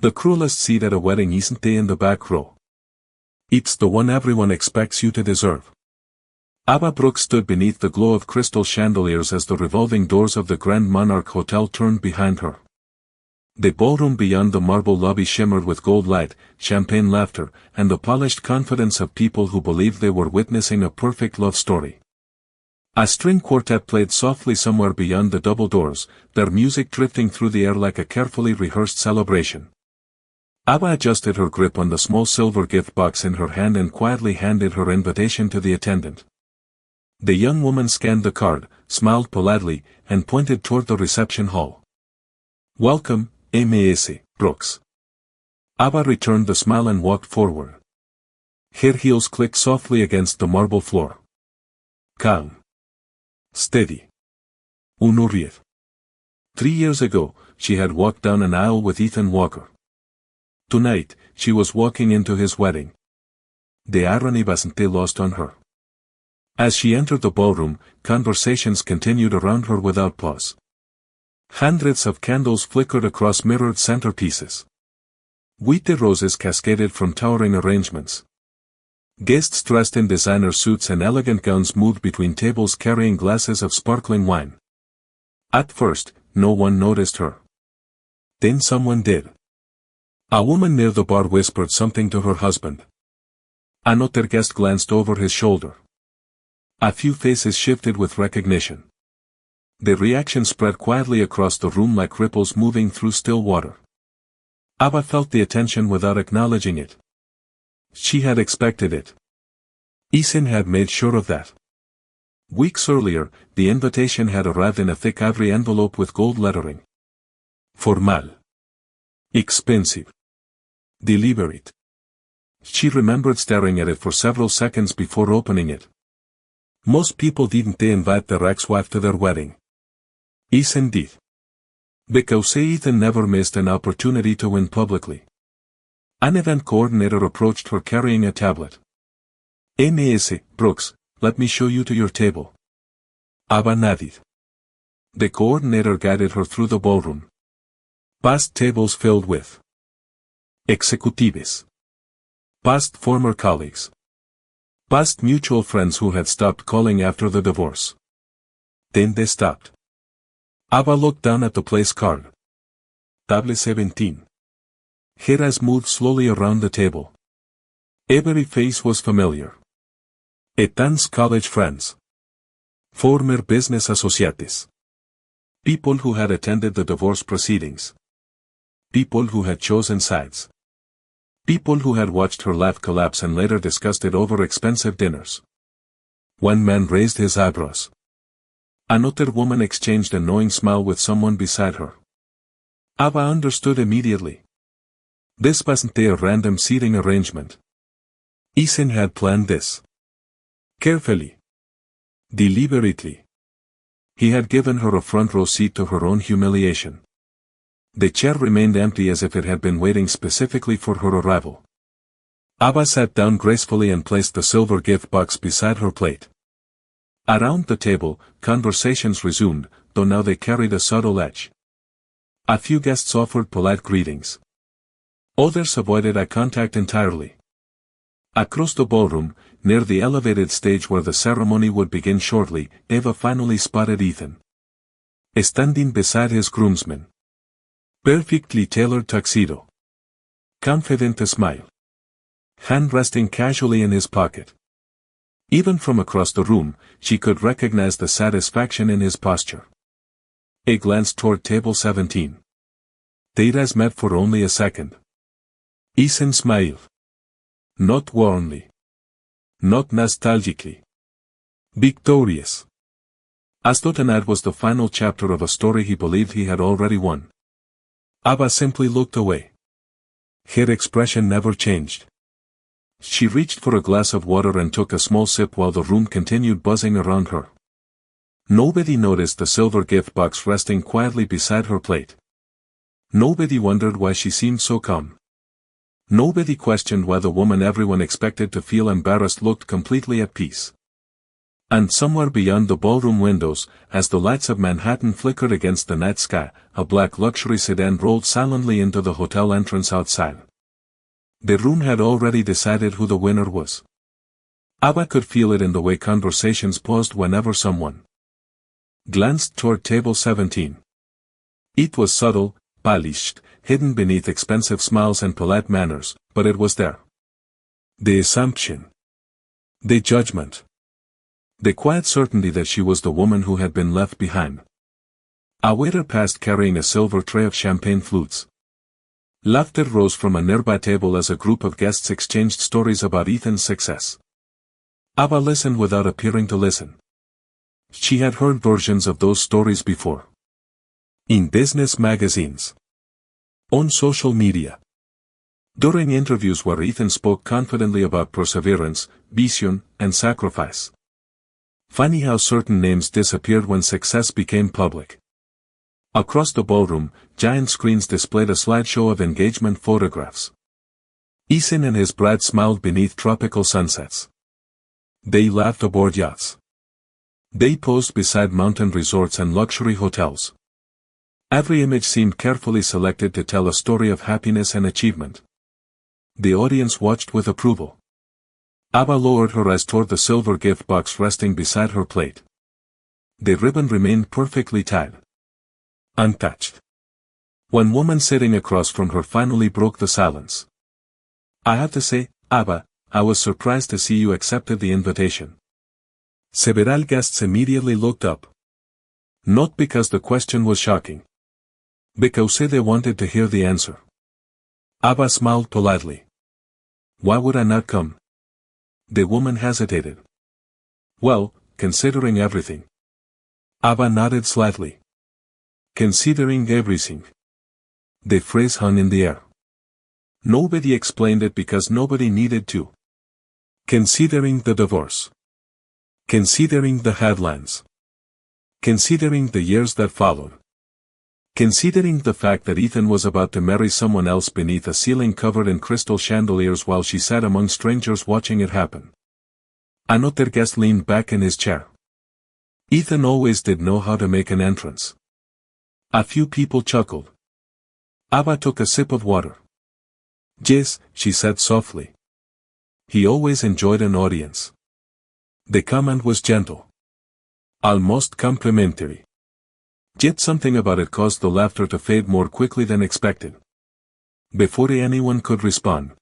The cruelest seat at a wedding isn't they in the back row? It's the one everyone expects you to deserve. Ava Brooks stood beneath the glow of crystal chandeliers as the revolving doors of the Grand Monarch Hotel turned behind her. The ballroom beyond the marble lobby shimmered with gold light, champagne laughter, and the polished confidence of people who believed they were witnessing a perfect love story. A string quartet played softly somewhere beyond the double doors, their music drifting through the air like a carefully rehearsed celebration. Ava adjusted her grip on the small silver gift box in her hand and quietly handed her invitation to the attendant. The young woman scanned the card, smiled politely, and pointed toward the reception hall. "Welcome, Ms. Brooks." Ava returned the smile and walked forward. Her heels clicked softly against the marble floor. Calm. Steady. Unhurried. 3 years ago, she had walked down an aisle with Ethan Walker. Tonight, she was walking into his wedding. The irony wasn't lost on her. As she entered the ballroom, conversations continued around her without pause. Hundreds of candles flickered across mirrored centerpieces. Witte roses cascaded from towering arrangements. Guests dressed in designer suits and elegant gowns moved between tables carrying glasses of sparkling wine. At first, no one noticed her. Then someone did. A woman near the bar whispered something to her husband. Another guest glanced over his shoulder. A few faces shifted with recognition. The reaction spread quietly across the room like ripples moving through still water. Ava felt the attention without acknowledging it. She had expected it. Ethan had made sure of that. Weeks earlier, the invitation had arrived in a thick ivory envelope with gold lettering. Formal. Expensive. Deliberate. She remembered staring at it for several seconds before opening it. Most people didn't invite their ex-wife to their wedding. Ethan did. Because Ethan never missed an opportunity to win publicly. An event coordinator approached her carrying a tablet. "Ms. Brooks, let me show you to your table." Ava nodded. The coordinator guided her through the ballroom. Past tables filled with executives. Past former colleagues. Past mutual friends who had stopped calling after the divorce. Then they stopped. Ava looked down at the place card. Table 17. Her eyes moved slowly around the table. Every face was familiar. Ethan's college friends. Former business associates. People who had attended the divorce proceedings. People who had chosen sides. People who had watched her life collapse and later discussed it over expensive dinners. One man raised his eyebrows. Another woman exchanged a knowing smile with someone beside her. Ava understood immediately. This wasn't a random seating arrangement. Ethan had planned this. Carefully. Deliberately. He had given her a front row seat to her own humiliation. The chair remained empty as if it had been waiting specifically for her arrival. Ava sat down gracefully and placed the silver gift box beside her plate. Around the table, conversations resumed, though now they carried a subtle edge. A few guests offered polite greetings. Others avoided eye contact entirely. Across the ballroom, near the elevated stage where the ceremony would begin shortly, Ava finally spotted Ethan. Standing beside his groomsmen. Perfectly tailored tuxedo. Confident smile. Hand resting casually in his pocket. Even from across the room, she could recognize the satisfaction in his posture. A glance toward table 17. Their eyes met for only a second. Ethan smiled. Not warmly. Not nostalgically. Victorious. As though tonight was the final chapter of a story he believed he had already won. Ava simply looked away. Her expression never changed. She reached for a glass of water and took a small sip while the room continued buzzing around her. Nobody noticed the silver gift box resting quietly beside her plate. Nobody wondered why she seemed so calm. Nobody questioned why the woman everyone expected to feel embarrassed looked completely at peace. And somewhere beyond the ballroom windows, as the lights of Manhattan flickered against the night sky, a black luxury sedan rolled silently into the hotel entrance outside. The room had already decided who the winner was. Abba could feel it in the way conversations paused whenever someone glanced toward table 17. It was subtle, polished, hidden beneath expensive smiles and polite manners, but it was there. The assumption. The judgment. The quiet certainty that she was the woman who had been left behind. A waiter passed carrying a silver tray of champagne flutes. Laughter rose from a nearby table as a group of guests exchanged stories about Ethan's success. Abba listened without appearing to listen. She had heard versions of those stories before. In business magazines. On social media. During interviews where Ethan spoke confidently about perseverance, vision, and sacrifice. Funny how certain names disappeared when success became public. Across the ballroom, giant screens displayed a slideshow of engagement photographs. Ethan and his bride smiled beneath tropical sunsets. They laughed aboard yachts. They posed beside mountain resorts and luxury hotels. Every image seemed carefully selected to tell a story of happiness and achievement. The audience watched with approval. Abba lowered her eyes toward the silver gift box resting beside her plate. The ribbon remained perfectly tied. Untouched. One woman sitting across from her finally broke the silence. I have to say, Abba, I was surprised to see you accepted the invitation. Several guests immediately looked up. Not because the question was shocking. Because they wanted to hear the answer. Abba smiled politely. Why would I not come? The woman hesitated. Well, considering everything. Abba nodded slightly. Considering everything. The phrase hung in the air. Nobody explained it because nobody needed to. Considering the divorce. Considering the headlines. Considering the years that followed. Considering the fact that Ethan was about to marry someone else beneath a ceiling covered in crystal chandeliers while she sat among strangers watching it happen. Another guest leaned back in his chair. Ethan always did know how to make an entrance. A few people chuckled. Abba took a sip of water. Yes, she said softly. He always enjoyed an audience. The comment was gentle. Almost complimentary. Yet something about it caused the laughter to fade more quickly than expected. Before anyone could respond.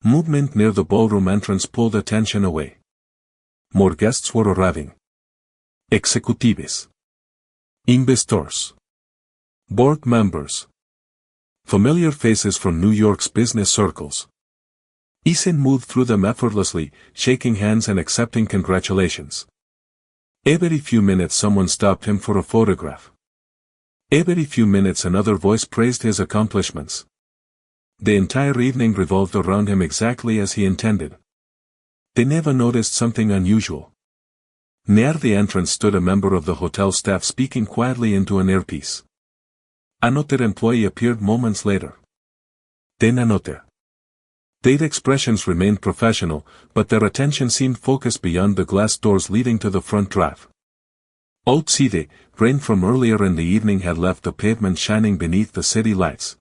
Movement near the ballroom entrance pulled attention away. More guests were arriving. Executives. Investors. Board members. Familiar faces from New York's business circles. Ethan moved through them effortlessly, shaking hands and accepting congratulations. Every few minutes someone stopped him for a photograph. Every few minutes another voice praised his accomplishments. The entire evening revolved around him exactly as he intended. They never noticed something unusual. Near the entrance stood a member of the hotel staff speaking quietly into an earpiece. Another employee appeared moments later. Then another. Their expressions remained professional, but their attention seemed focused beyond the glass doors leading to the front drive. Outside, rain from earlier in the evening had left the pavement shining beneath the city lights.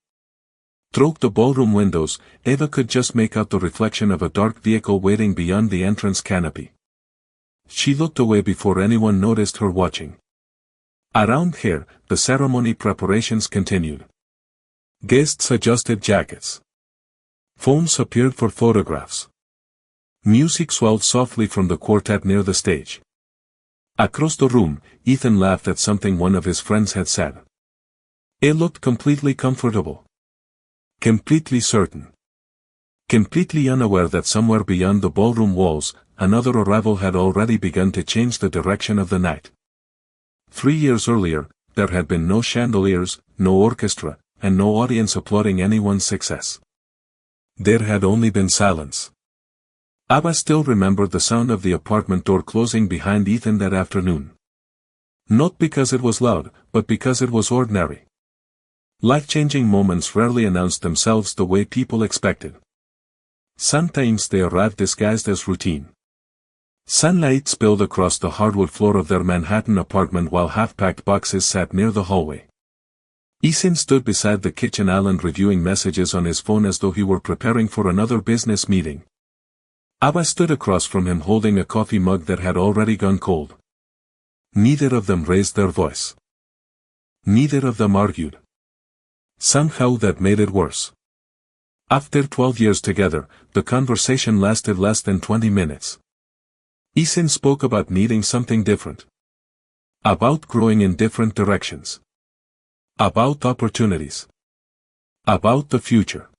Through the ballroom windows, Eva could just make out the reflection of a dark vehicle waiting beyond the entrance canopy. She looked away before anyone noticed her watching. Around here, the ceremony preparations continued. Guests adjusted jackets. Phones appeared for photographs. Music swelled softly from the quartet near the stage. Across the room, Ethan laughed at something one of his friends had said. It looked completely comfortable. Completely certain. Completely unaware that somewhere beyond the ballroom walls, another arrival had already begun to change the direction of the night. 3 years earlier, there had been no chandeliers, no orchestra, and no audience applauding anyone's success. There had only been silence. Abba still remembered the sound of the apartment door closing behind Ethan that afternoon. Not because it was loud, but because it was ordinary. Life-changing moments rarely announced themselves the way people expected. Sometimes they arrived disguised as routine. Sunlight spilled across the hardwood floor of their Manhattan apartment while half-packed boxes sat near the hallway. Ethan stood beside the kitchen island reviewing messages on his phone as though he were preparing for another business meeting. Abba stood across from him holding a coffee mug that had already gone cold. Neither of them raised their voice. Neither of them argued. Somehow that made it worse. After 12 years together, the conversation lasted less than 20 minutes. Ethan spoke about needing something different. About growing in different directions. About opportunities. About the future.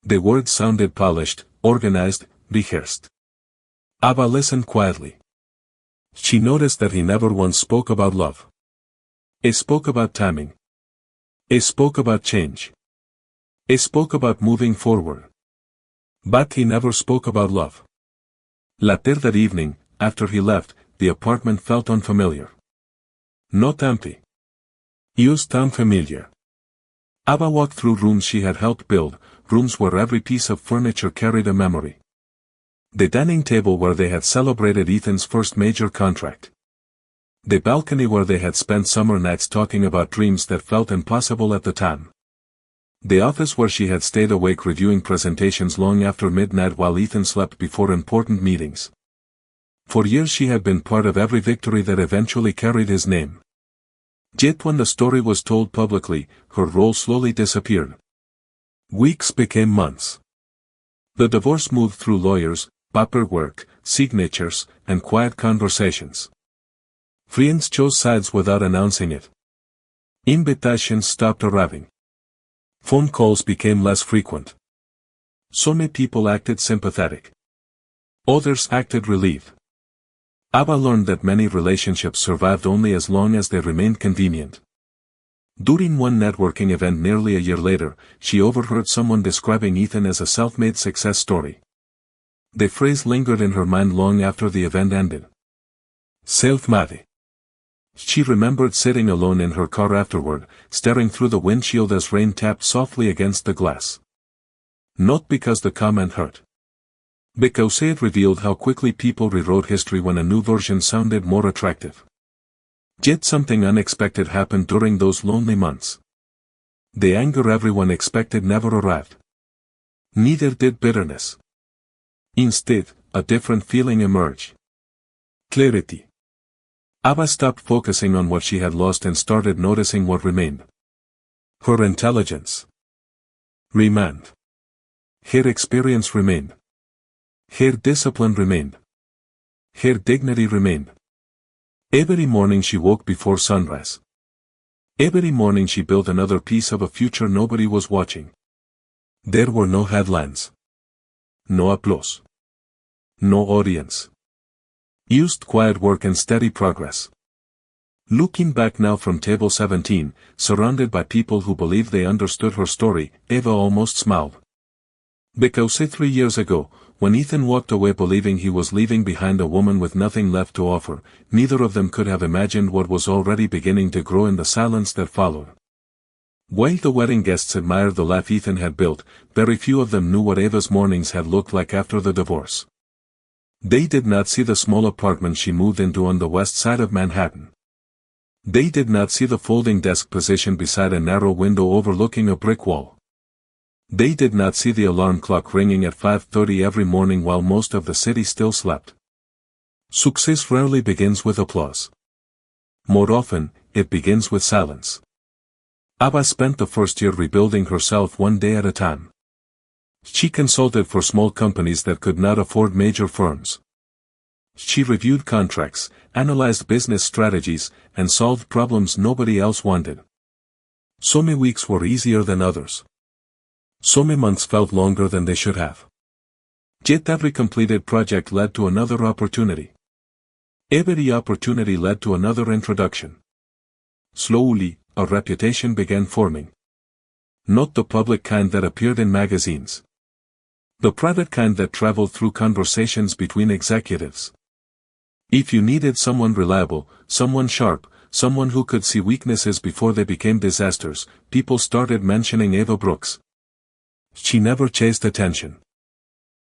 The words sounded polished, organized, rehearsed. Abba listened quietly. She noticed that he never once spoke about love. He spoke about timing. He spoke about change. He spoke about moving forward. But he never spoke about love. Later that evening, after he left, the apartment felt unfamiliar. Not empty. Just unfamiliar. Abba walked through rooms she had helped build, rooms where every piece of furniture carried a memory. The dining table where they had celebrated Ethan's first major contract. The balcony where they had spent summer nights talking about dreams that felt impossible at the time. The office where she had stayed awake reviewing presentations long after midnight while Ethan slept before important meetings. For years she had been part of every victory that eventually carried his name. Yet when the story was told publicly, her role slowly disappeared. Weeks became months. The divorce moved through lawyers, paperwork, signatures, and quiet conversations. Friends chose sides without announcing it. Invitations stopped arriving. Phone calls became less frequent. Some people acted sympathetic. Others acted relieved. Abba learned that many relationships survived only as long as they remained convenient. During one networking event nearly a year later, she overheard someone describing Ethan as a self-made success story. The phrase lingered in her mind long after the event ended. Self-made. She remembered sitting alone in her car afterward, staring through the windshield as rain tapped softly against the glass. Not because the comment hurt. Because it revealed how quickly people rewrote history when a new version sounded more attractive. Yet something unexpected happened during those lonely months. The anger everyone expected never arrived. Neither did bitterness. Instead, a different feeling emerged. Clarity. Abba stopped focusing on what she had lost and started noticing what remained. Her intelligence remained. Her experience remained. Her discipline remained. Her dignity remained. Every morning she woke before sunrise. Every morning she built another piece of a future nobody was watching. There were no headlines. No applause. No audience. Just quiet work and steady progress. Looking back now from table 17, surrounded by people who believed they understood her story, Eva almost smiled. Because 3 years ago, when Ethan walked away believing he was leaving behind a woman with nothing left to offer, neither of them could have imagined what was already beginning to grow in the silence that followed. While the wedding guests admired the life Ethan had built, very few of them knew what Eva's mornings had looked like after the divorce. They did not see the small apartment she moved into on the west side of Manhattan. They did not see the folding desk positioned beside a narrow window overlooking a brick wall. They did not see the alarm clock ringing at 5:30 every morning while most of the city still slept. Success rarely begins with applause. More often, it begins with silence. Abba spent the first year rebuilding herself one day at a time. She consulted for small companies that could not afford major firms. She reviewed contracts, analyzed business strategies, and solved problems nobody else wanted. Some weeks were easier than others. Some months felt longer than they should have. Yet every completed project led to another opportunity. Every opportunity led to another introduction. Slowly, a reputation began forming. Not the public kind that appeared in magazines. The private kind that traveled through conversations between executives. If you needed someone reliable, someone sharp, someone who could see weaknesses before they became disasters, people started mentioning Eva Brooks. She never chased attention.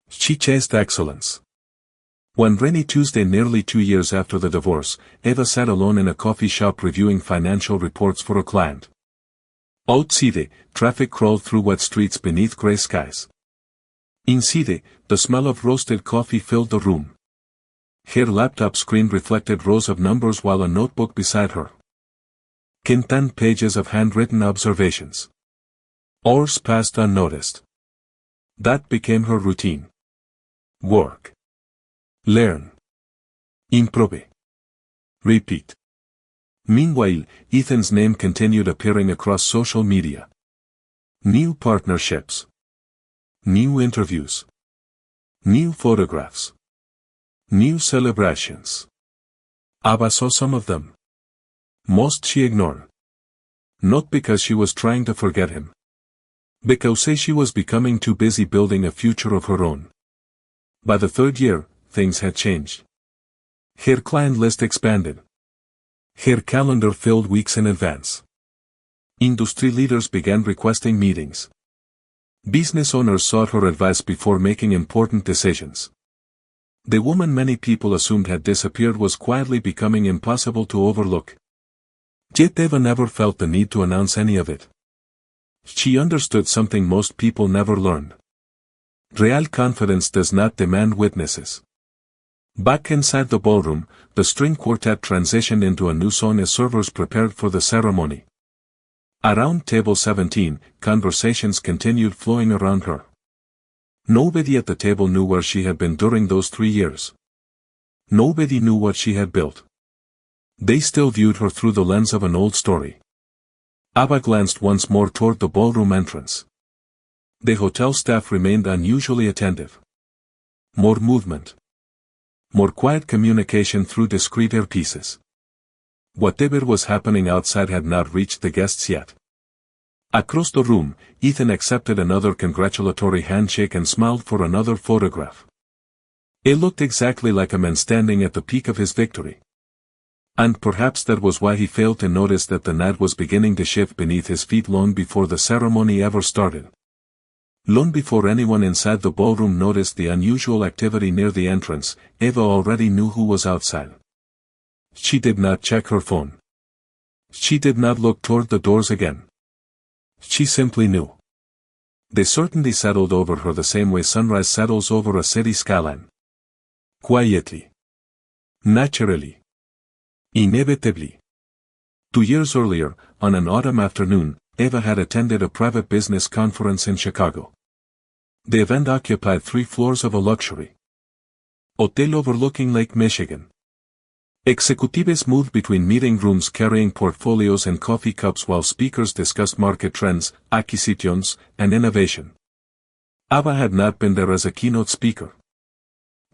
She chased excellence. One rainy Tuesday nearly 2 years after the divorce, Eva sat alone in a coffee shop reviewing financial reports for a client. Outside, traffic crawled through wet streets beneath gray skies. Inside, the smell of roasted coffee filled the room. Her laptop screen reflected rows of numbers while a notebook beside her contained pages of handwritten observations. Hours passed unnoticed. That became her routine. Work. Learn. Improve. Repeat. Meanwhile, Ethan's name continued appearing across social media. New partnerships. New interviews. New photographs. New celebrations. Ava saw some of them. Most she ignored. Not because she was trying to forget him. Because she was becoming too busy building a future of her own. By the third year, things had changed. Her client list expanded. Her calendar filled weeks in advance. Industry leaders began requesting meetings. Business owners sought her advice before making important decisions. The woman many people assumed had disappeared was quietly becoming impossible to overlook. Yet Eva never felt the need to announce any of it. She understood something most people never learned. Real confidence does not demand witnesses. Back inside the ballroom, the string quartet transitioned into a new song as servers prepared for the ceremony. Around table 17, conversations continued flowing around her. Nobody at the table knew where she had been during those 3 years. Nobody knew what she had built. They still viewed her through the lens of an old story. Ava glanced once more toward the ballroom entrance. The hotel staff remained unusually attentive. More movement. More quiet communication through discreet earpieces. Whatever was happening outside had not reached the guests yet. Across the room, Ethan accepted another congratulatory handshake and smiled for another photograph. It looked exactly like a man standing at the peak of his victory. And perhaps that was why he failed to notice that the mat was beginning to shift beneath his feet long before the ceremony ever started. Long before anyone inside the ballroom noticed the unusual activity near the entrance, Eva already knew who was outside. She did not check her phone. She did not look toward the doors again. She simply knew. The certainty settled over her the same way sunrise settles over a city skyline. Quietly. Naturally. Inevitably. 2 years earlier, on an autumn afternoon, Eva had attended a private business conference in Chicago. The event occupied 3 floors of a luxury hotel overlooking Lake Michigan. Executives moved between meeting rooms carrying portfolios and coffee cups while speakers discussed market trends, acquisitions, and innovation. Ava had not been there as a keynote speaker.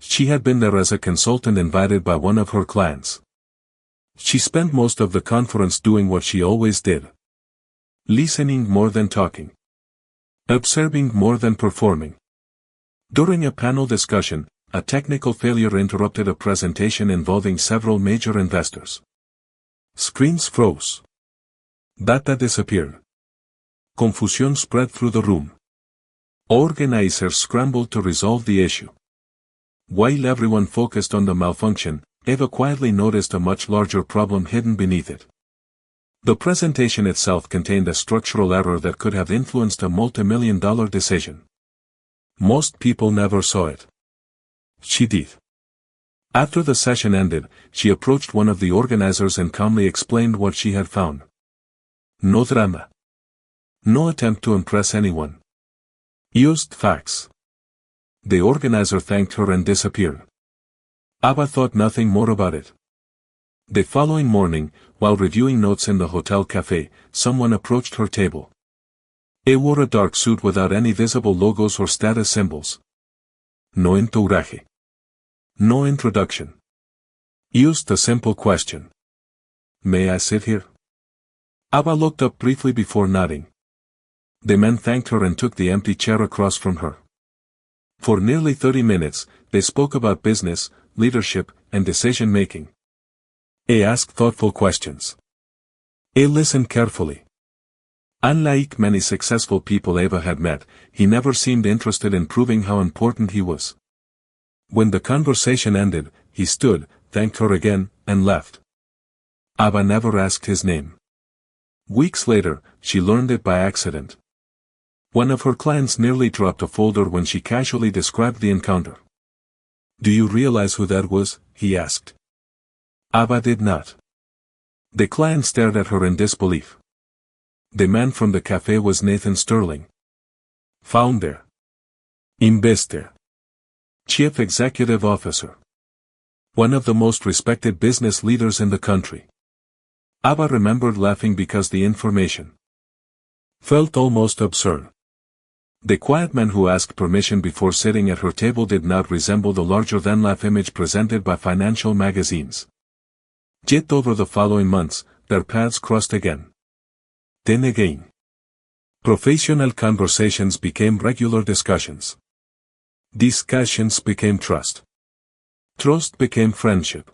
She had been there as a consultant invited by one of her clients. She spent most of the conference doing what she always did. Listening more than talking. Observing more than performing. During a panel discussion, a technical failure interrupted a presentation involving several major investors. Screens froze. Data disappeared. Confusion spread through the room. Organizers scrambled to resolve the issue. While everyone focused on the malfunction, Eva quietly noticed a much larger problem hidden beneath it. The presentation itself contained a structural error that could have influenced a multi-million-dollar decision. Most people never saw it. She did. After the session ended, she approached one of the organizers and calmly explained what she had found. No drama. No attempt to impress anyone. Used facts. The organizer thanked her and disappeared. Ava thought nothing more about it. The following morning, while reviewing notes in the hotel cafe, someone approached her table. He wore a dark suit without any visible logos or status symbols. No entourage. No introduction. Used a simple question. May I sit here? Ava looked up briefly before nodding. The man thanked her and took the empty chair across from her. For nearly 30 minutes, they spoke about business, leadership, and decision-making. He asked thoughtful questions. He listened carefully. Unlike many successful people Eva had met, he never seemed interested in proving how important he was. When the conversation ended, he stood, thanked her again, and left. Abba never asked his name. Weeks later, she learned it by accident. One of her clients nearly dropped a folder when she casually described the encounter. "Do you realize who that was?" he asked. Abba did not. The client stared at her in disbelief. The man from the cafe was Nathan Sterling. Founder. Investor. Chief Executive Officer. One of the most respected business leaders in the country. Abba remembered laughing because the information felt almost absurd. The quiet man who asked permission before sitting at her table did not resemble the larger-than-life image presented by financial magazines. Yet over the following months, their paths crossed again. Then again. Professional conversations became regular discussions. Discussions became trust. Trust became friendship.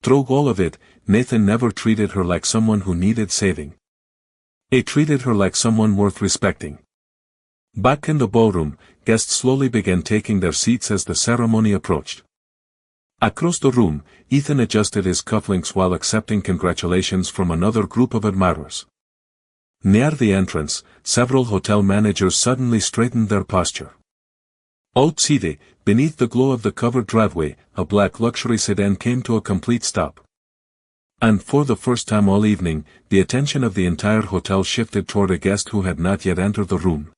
Through all of it, Nathan never treated her like someone who needed saving. He treated her like someone worth respecting. Back in the ballroom, guests slowly began taking their seats as the ceremony approached. Across the room, Ethan adjusted his cufflinks while accepting congratulations from another group of admirers. Near the entrance, several hotel managers suddenly straightened their posture. Outside, beneath the glow of the covered driveway, a black luxury sedan came to a complete stop. And for the first time all evening, the attention of the entire hotel shifted toward a guest who had not yet entered the room.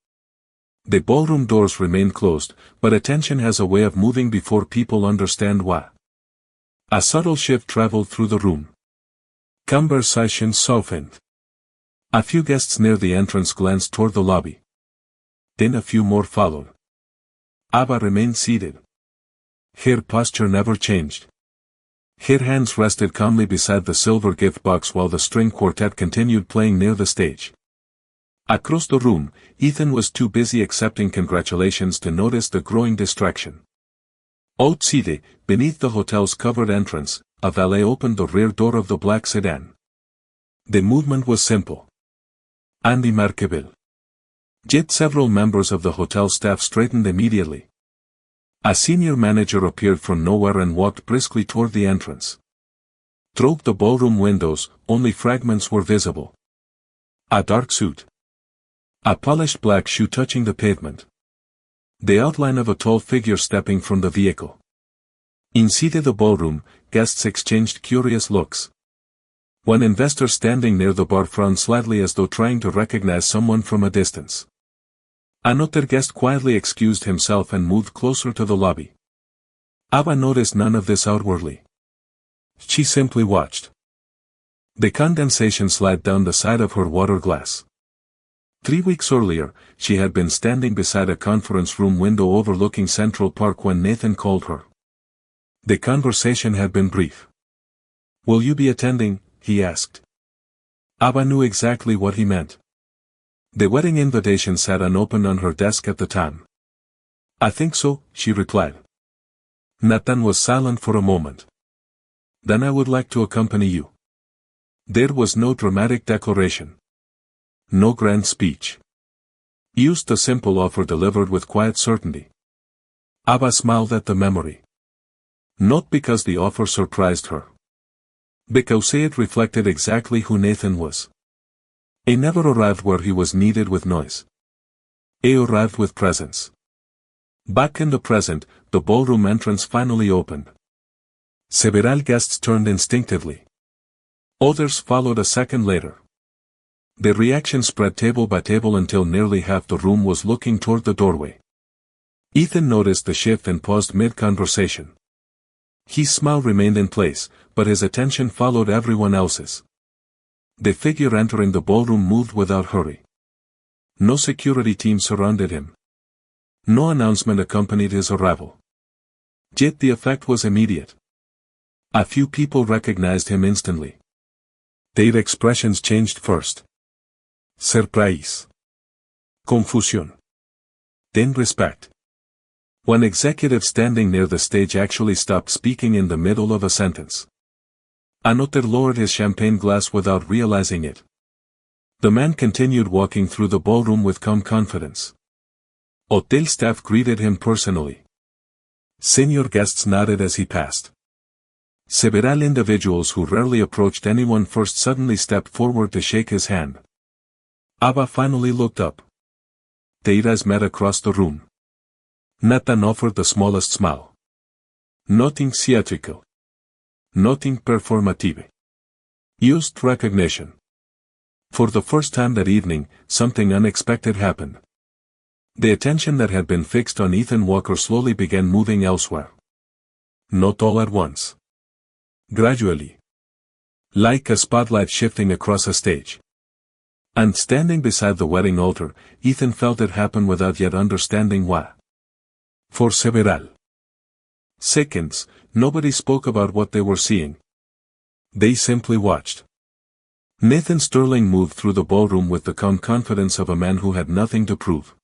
The ballroom doors remained closed, but attention has a way of moving before people understand why. A subtle shift traveled through the room. Conversation softened. A few guests near the entrance glanced toward the lobby. Then a few more followed. Abba remained seated. Her posture never changed. Her hands rested calmly beside the silver gift box while the string quartet continued playing near the stage. Across the room, Ethan was too busy accepting congratulations to notice the growing distraction. Outside, beneath the hotel's covered entrance, a valet opened the rear door of the black sedan. The movement was simple. Unremarkable. Yet several members of the hotel staff straightened immediately. A senior manager appeared from nowhere and walked briskly toward the entrance. Through the ballroom windows, only fragments were visible. A dark suit. A polished black shoe touching the pavement. The outline of a tall figure stepping from the vehicle. Inside the ballroom, guests exchanged curious looks. One investor standing near the bar frowned slightly as though trying to recognize someone from a distance. Another guest quietly excused himself and moved closer to the lobby. Abba noticed none of this outwardly. She simply watched. The condensation slid down the side of her water glass. 3 weeks earlier, she had been standing beside a conference room window overlooking Central Park when Nathan called her. The conversation had been brief. "Will you be attending?" he asked. Abba knew exactly what he meant. The wedding invitation sat unopened on her desk at the time. "I think so," she replied. Nathan was silent for a moment. "Then I would like to accompany you." There was no dramatic declaration. No grand speech. Used a simple offer delivered with quiet certainty. Abba smiled at the memory. Not because the offer surprised her. Because it reflected exactly who Nathan was. He never arrived where he was needed with noise. He arrived with presence. Back in the present, the ballroom entrance finally opened. Several guests turned instinctively. Others followed a second later. The reaction spread table by table until nearly half the room was looking toward the doorway. Ethan noticed the shift and paused mid-conversation. His smile remained in place, but his attention followed everyone else's. The figure entering the ballroom moved without hurry. No security team surrounded him. No announcement accompanied his arrival. Yet the effect was immediate. A few people recognized him instantly. Their expressions changed first. Surprise. Confusion. Then respect. One executive standing near the stage actually stopped speaking in the middle of a sentence. Another lowered his champagne glass without realizing it. The man continued walking through the ballroom with calm confidence. Hotel staff greeted him personally. Senior guests nodded as he passed. Several individuals who rarely approached anyone first suddenly stepped forward to shake his hand. Ava finally looked up. Their eyes met across the room. Nathan offered the smallest smile. Nothing theatrical. Nothing performative. Used recognition. For the first time that evening, something unexpected happened. The attention that had been fixed on Ethan Walker slowly began moving elsewhere. Not all at once. Gradually. Like a spotlight shifting across a stage. And standing beside the wedding altar, Ethan felt it happen without yet understanding why. For several seconds, nobody spoke about what they were seeing. They simply watched. Nathan Sterling moved through the ballroom with the calm confidence of a man who had nothing to prove.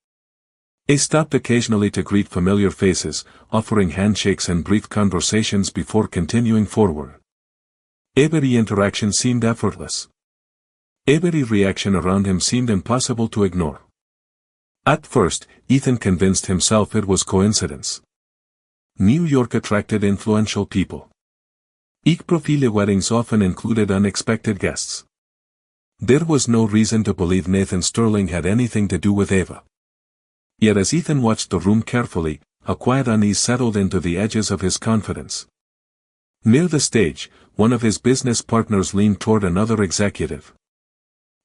He stopped occasionally to greet familiar faces, offering handshakes and brief conversations before continuing forward. Every interaction seemed effortless. Every reaction around him seemed impossible to ignore. At first, Ethan convinced himself it was coincidence. New York attracted influential people. High-profile weddings often included unexpected guests. There was no reason to believe Nathan Sterling had anything to do with Ava. Yet as Ethan watched the room carefully, a quiet unease settled into the edges of his confidence. Near the stage, one of his business partners leaned toward another executive.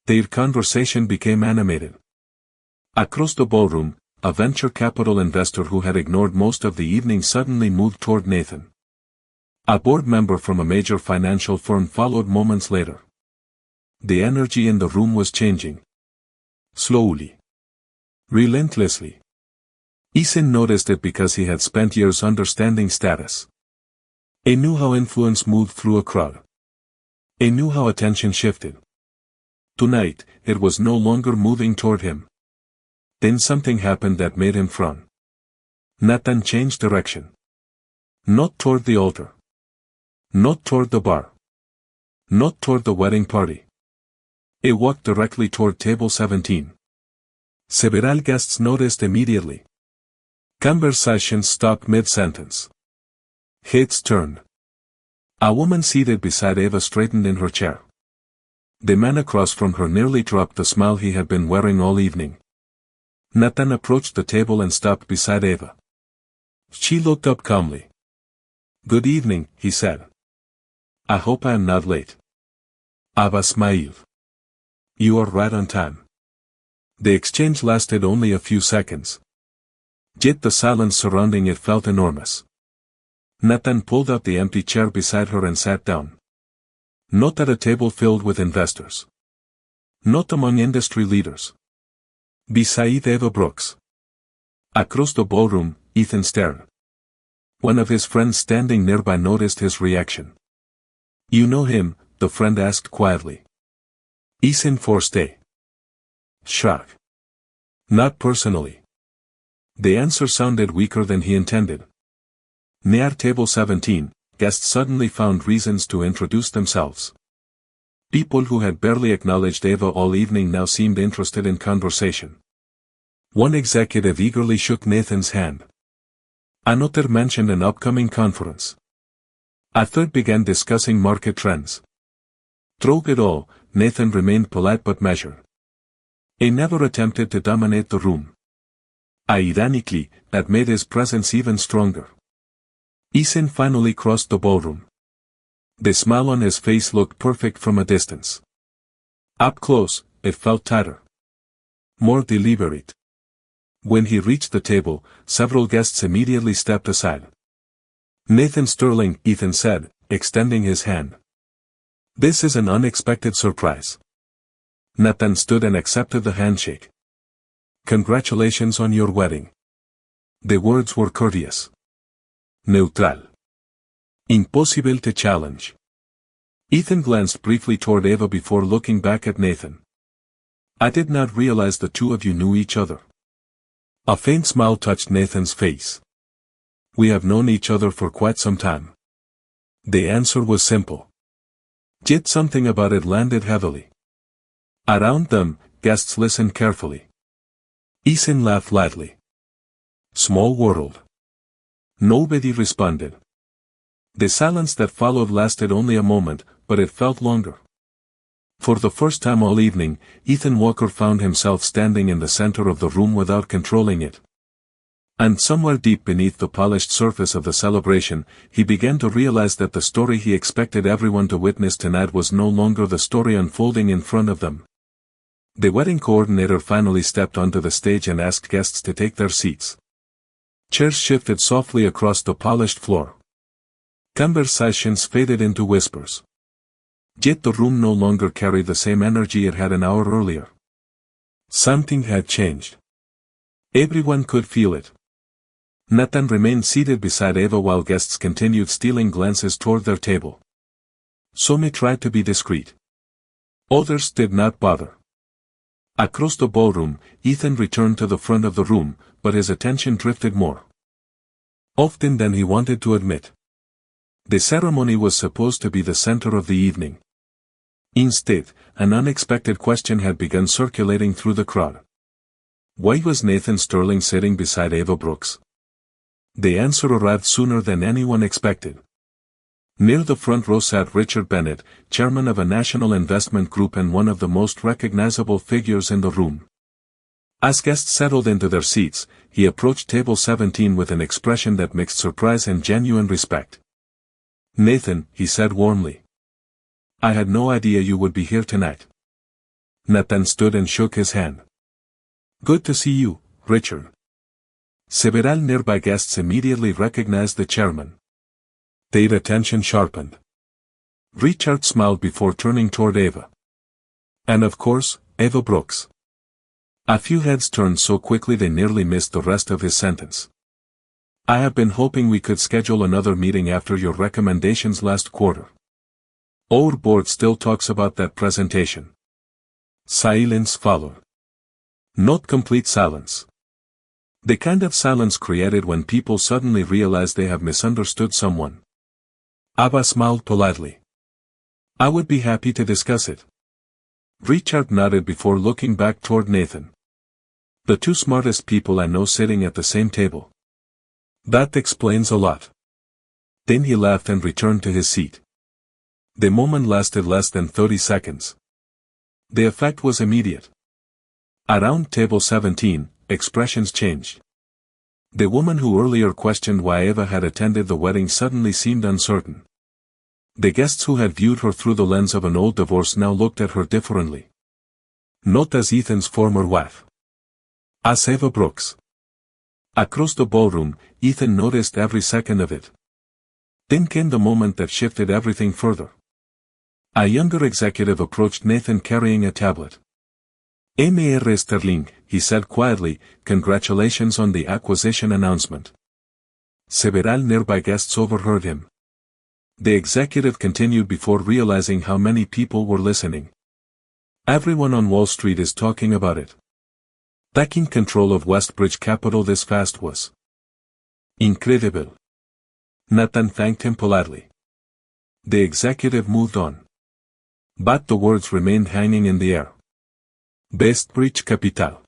Their conversation became animated. Across the ballroom, a venture capital investor who had ignored most of the evening suddenly moved toward Nathan. A board member from a major financial firm followed moments later. The energy in the room was changing. Slowly. Relentlessly. Ethan noticed it because he had spent years understanding status. He knew how influence moved through a crowd. He knew how attention shifted. Tonight, it was no longer moving toward him. Then something happened that made him frown. Nathan changed direction. Not toward the altar. Not toward the bar. Not toward the wedding party. He walked directly toward table 17. Several guests noticed immediately. Conversations stopped mid-sentence. Heads turned. A woman seated beside Ava straightened in her chair. The man across from her nearly dropped the smile he had been wearing all evening. Nathan approached the table and stopped beside Ava. She looked up calmly. "Good evening," he said. "I hope I am not late." Ava smiled. "You are right on time." The exchange lasted only a few seconds. Yet the silence surrounding it felt enormous. Nathan pulled out the empty chair beside her and sat down. Not at a table filled with investors. Not among industry leaders. Beside Ava Brooks. Across the ballroom, Ethan stared. One of his friends standing nearby noticed his reaction. "You know him?" the friend asked quietly. Ethan forced a shock. "Not personally." The answer sounded weaker than he intended. Near table 17, guests suddenly found reasons to introduce themselves. People who had barely acknowledged Ava all evening now seemed interested in conversation. One executive eagerly shook Nathan's hand. Another mentioned an upcoming conference. A third began discussing market trends. Through it all, Nathan remained polite but measured. He never attempted to dominate the room. Ironically, that made his presence even stronger. Ethan finally crossed the ballroom. The smile on his face looked perfect from a distance. Up close, it felt tighter. More deliberate. When he reached the table, several guests immediately stepped aside. "Nathan Sterling," Ethan said, extending his hand. "This is an unexpected surprise." Nathan stood and accepted the handshake. "Congratulations on your wedding." The words were courteous. Neutral. Impossible to challenge. Ethan glanced briefly toward Ava before looking back at Nathan. "I did not realize the two of you knew each other." A faint smile touched Nathan's face. "We have known each other for quite some time." The answer was simple. Yet something about it landed heavily. Around them, guests listened carefully. Ethan laughed lightly. "Small world." Nobody responded. The silence that followed lasted only a moment, but it felt longer. For the first time all evening, Ethan Walker found himself standing in the center of the room without controlling it. And somewhere deep beneath the polished surface of the celebration, he began to realize that the story he expected everyone to witness tonight was no longer the story unfolding in front of them. The wedding coordinator finally stepped onto the stage and asked guests to take their seats. Chairs shifted softly across the polished floor. Conversations faded into whispers. Yet the room no longer carried the same energy it had an hour earlier. Something had changed. Everyone could feel it. Nathan remained seated beside Eva while guests continued stealing glances toward their table. Some tried to be discreet. Others did not bother. Across the ballroom, Ethan returned to the front of the room, but his attention drifted more often than he wanted to admit. The ceremony was supposed to be the center of the evening. Instead, an unexpected question had begun circulating through the crowd. Why was Nathan Sterling sitting beside Ava Brooks? The answer arrived sooner than anyone expected. Near the front row sat Richard Bennett, chairman of a national investment group and one of the most recognizable figures in the room. As guests settled into their seats, he approached table 17 with an expression that mixed surprise and genuine respect. "Nathan," he said warmly. "I had no idea you would be here tonight." Nathan stood and shook his hand. "Good to see you, Richard." Several nearby guests immediately recognized the chairman. Their attention sharpened. Richard smiled before turning toward Eva. "And of course, Eva Brooks." A few heads turned so quickly they nearly missed the rest of his sentence. "I have been hoping we could schedule another meeting after your recommendations last quarter. Our board still talks about that presentation." Silence followed. Not complete silence. The kind of silence created when people suddenly realize they have misunderstood someone. Ava smiled politely. "I would be happy to discuss it." Richard nodded before looking back toward Nathan. "The two smartest people I know sitting at the same table. That explains a lot." Then he laughed and returned to his seat. The moment lasted less than 30 seconds. The effect was immediate. Around table 17, expressions changed. The woman who earlier questioned why Eva had attended the wedding suddenly seemed uncertain. The guests who had viewed her through the lens of an old divorce now looked at her differently. Not as Ethan's former wife. As Eva Brooks. Across the ballroom, Ethan noticed every second of it. Then came the moment that shifted everything further. A younger executive approached Nathan carrying a tablet. "Mr. Sterling," he said quietly, "congratulations on the acquisition announcement." Several nearby guests overheard him. The executive continued before realizing how many people were listening. "Everyone on Wall Street is talking about it. Taking control of Westbridge Capital this fast was incredible." Nathan thanked him politely. The executive moved on. But the words remained hanging in the air. Westbridge Capital.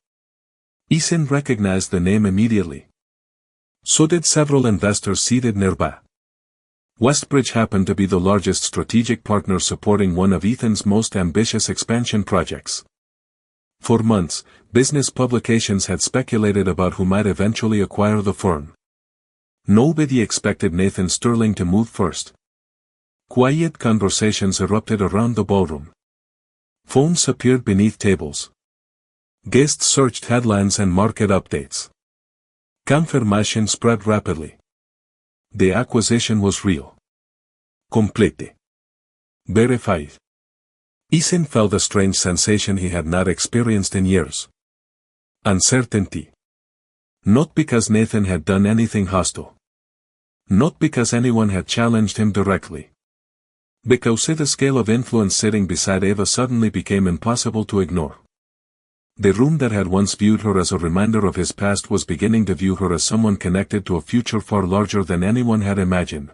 Ethan recognized the name immediately. So did several investors seated nearby. Westbridge happened to be the largest strategic partner supporting one of Ethan's most ambitious expansion projects. For months, business publications had speculated about who might eventually acquire the firm. Nobody expected Nathan Sterling to move first. Quiet conversations erupted around the ballroom. Phones appeared beneath tables. Guests searched headlines and market updates. Confirmation spread rapidly. The acquisition was real. Complete. Verified. Ethan felt a strange sensation he had not experienced in years. Uncertainty. Not because Nathan had done anything hostile. Not because anyone had challenged him directly. Because the scale of influence sitting beside Eva suddenly became impossible to ignore. The room that had once viewed her as a reminder of his past was beginning to view her as someone connected to a future far larger than anyone had imagined.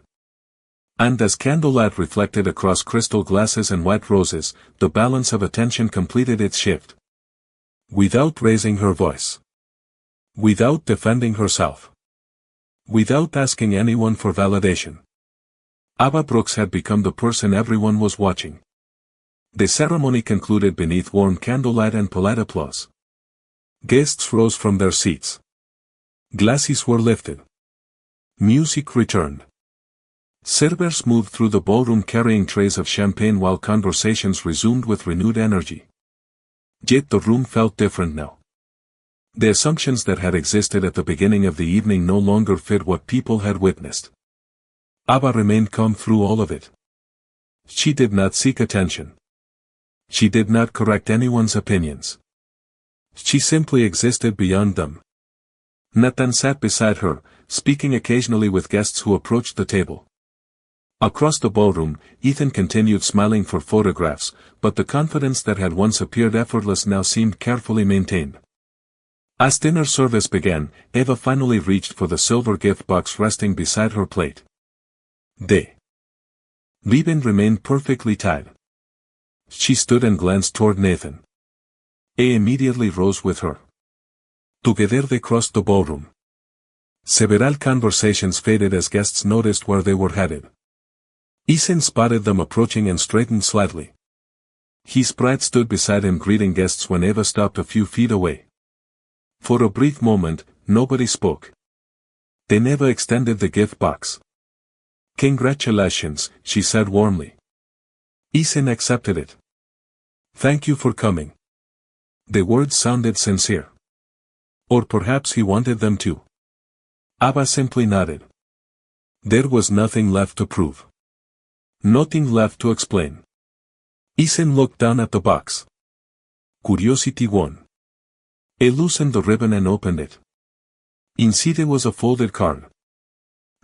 And as candlelight reflected across crystal glasses and white roses, the balance of attention completed its shift. Without raising her voice. Without defending herself. Without asking anyone for validation. Ava Brooks had become the person everyone was watching. The ceremony concluded beneath warm candlelight and polite applause. Guests rose from their seats. Glasses were lifted. Music returned. Servers moved through the ballroom carrying trays of champagne while conversations resumed with renewed energy. Yet the room felt different now. The assumptions that had existed at the beginning of the evening no longer fit what people had witnessed. Ava remained calm through all of it. She did not seek attention. She did not correct anyone's opinions. She simply existed beyond them. Nathan sat beside her, speaking occasionally with guests who approached the table. Across the ballroom, Ethan continued smiling for photographs, but the confidence that had once appeared effortless now seemed carefully maintained. As dinner service began, Eva finally reached for the silver gift box resting beside her plate. The ribbon remained perfectly tied. She stood and glanced toward Nathan. He immediately rose with her. Together they crossed the ballroom. Several conversations faded as guests noticed where they were headed. Ethan spotted them approaching and straightened slightly. His bride stood beside him greeting guests when Eva stopped a few feet away. For a brief moment, nobody spoke. Then Eva extended the gift box. "Congratulations," she said warmly. Ethan accepted it. "Thank you for coming." The words sounded sincere. Or perhaps he wanted them to. Ava simply nodded. There was nothing left to prove. Nothing left to explain. Ethan looked down at the box. Curiosity won. He loosened the ribbon and opened it. Inside was a folded card.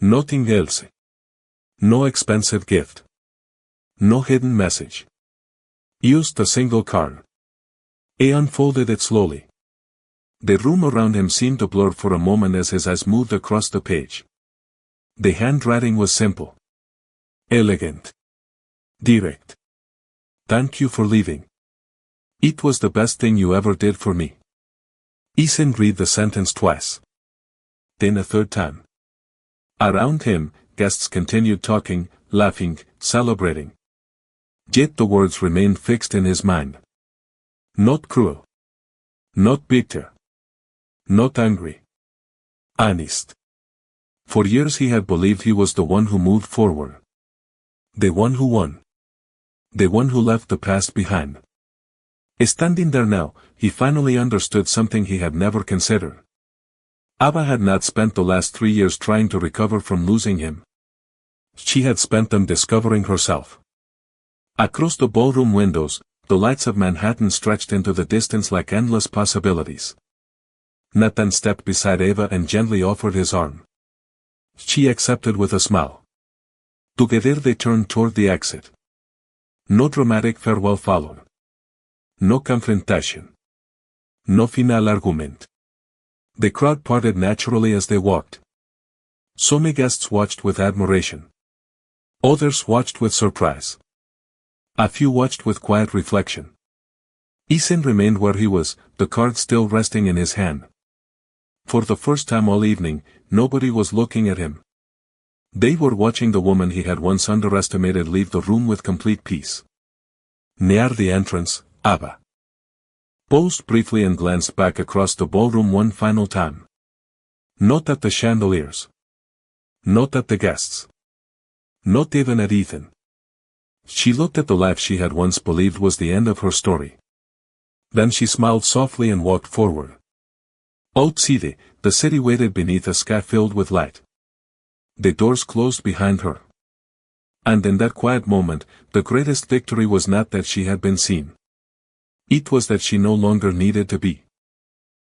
Nothing else. No expensive gift. No hidden message. Just a single card. He unfolded it slowly. The room around him seemed to blur for a moment as his eyes moved across the page. The handwriting was simple. Elegant. Direct. Thank you for leaving. It was the best thing you ever did for me. Ethan read the sentence twice. Then a third time. Around him, guests continued talking, laughing, celebrating. Yet the words remained fixed in his mind. Not cruel. Not bitter. Not angry. Honest. For years he had believed he was the one who moved forward. The one who won. The one who left the past behind. Standing there now, he finally understood something he had never considered. Ava had not spent the last 3 years trying to recover from losing him. She had spent them discovering herself. Across the ballroom windows, the lights of Manhattan stretched into the distance like endless possibilities. Nathan stepped beside Eva and gently offered his arm. She accepted with a smile. Together they turned toward the exit. No dramatic farewell followed. No confrontation. No final argument. The crowd parted naturally as they walked. Some guests watched with admiration. Others watched with surprise. A few watched with quiet reflection. Ethan remained where he was, the card still resting in his hand. For the first time all evening, nobody was looking at him. They were watching the woman he had once underestimated leave the room with complete peace. Near the entrance, Ava paused briefly and glanced back across the ballroom one final time. Not at the chandeliers. Not at the guests. Not even at Ethan. She looked at the life she had once believed was the end of her story. Then she smiled softly and walked forward. Outside, the city waited beneath a sky filled with light. The doors closed behind her. And in that quiet moment, the greatest victory was not that she had been seen. It was that she no longer needed to be.